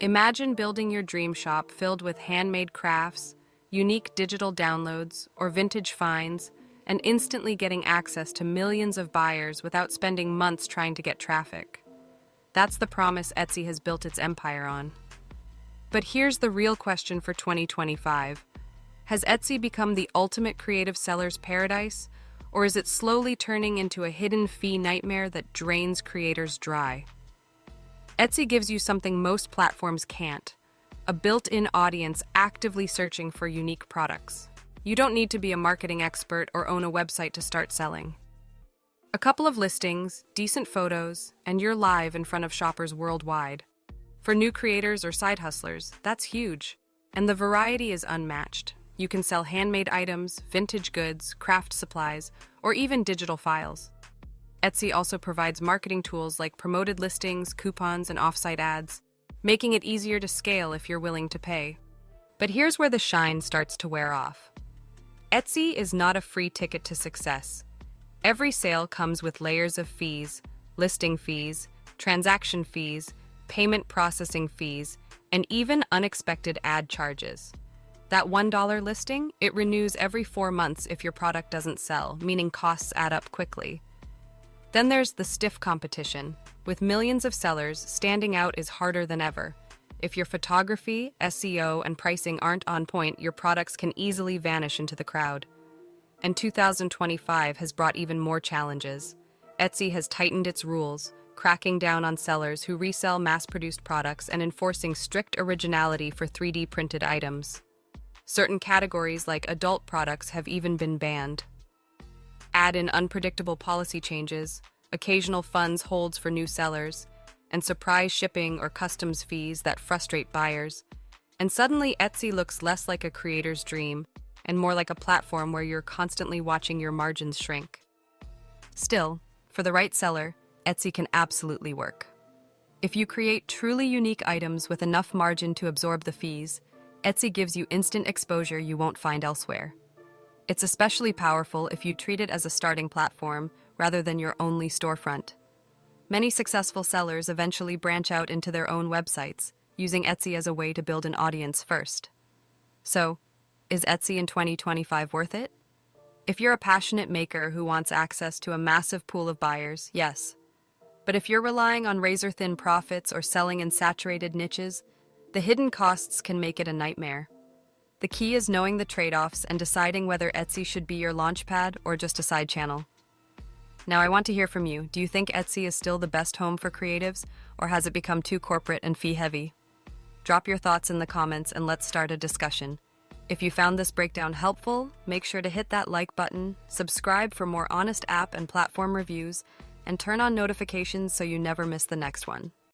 Imagine building your dream shop filled with handmade crafts, unique digital downloads, or vintage finds, and instantly getting access to millions of buyers without spending months trying to get traffic. That's the promise Etsy has built its empire on. But here's the real question for 2025. Has Etsy become the ultimate creative seller's paradise, or is it slowly turning into a hidden fee nightmare that drains creators dry? Etsy gives you something most platforms can't: a built-in audience actively searching for unique products. You don't need to be a marketing expert or own a website to start selling. A couple of listings, decent photos, and you're live in front of shoppers worldwide. For new creators or side hustlers, that's huge. And the variety is unmatched. You can sell handmade items, vintage goods, craft supplies, or even digital files. Etsy also provides marketing tools like promoted listings, coupons, and off-site ads, making it easier to scale if you're willing to pay. But here's where the shine starts to wear off. Etsy is not a free ticket to success. Every sale comes with layers of fees: listing fees, transaction fees, payment processing fees, and even unexpected ad charges. That $1 listing, it renews every 4 months if your product doesn't sell, meaning costs add up quickly. Then there's the stiff competition. With millions of sellers, standing out is harder than ever. If your photography, SEO, and pricing aren't on point, your products can easily vanish into the crowd. And 2025 has brought even more challenges. Etsy has tightened its rules, cracking down on sellers who resell mass-produced products and enforcing strict originality for 3D printed items. Certain categories like adult products have even been banned. Add in unpredictable policy changes, occasional funds holds for new sellers, and surprise shipping or customs fees that frustrate buyers, and suddenly Etsy looks less like a creator's dream and more like a platform where you're constantly watching your margins shrink. Still, for the right seller, Etsy can absolutely work. If you create truly unique items with enough margin to absorb the fees, Etsy gives you instant exposure you won't find elsewhere. It's especially powerful if you treat it as a starting platform rather than your only storefront. Many successful sellers eventually branch out into their own websites, using Etsy as a way to build an audience first. So, is Etsy in 2025 worth it? If you're a passionate maker who wants access to a massive pool of buyers, yes. But if you're relying on razor-thin profits or selling in saturated niches, the hidden costs can make it a nightmare. The key is knowing the trade-offs and deciding whether Etsy should be your launchpad or just a side channel. Now, I want to hear from you. Do you think Etsy is still the best home for creatives, or has it become too corporate and fee-heavy? Drop your thoughts in the comments and let's start a discussion. If you found this breakdown helpful, make sure to hit that like button, subscribe for more honest app and platform reviews, and turn on notifications so you never miss the next one.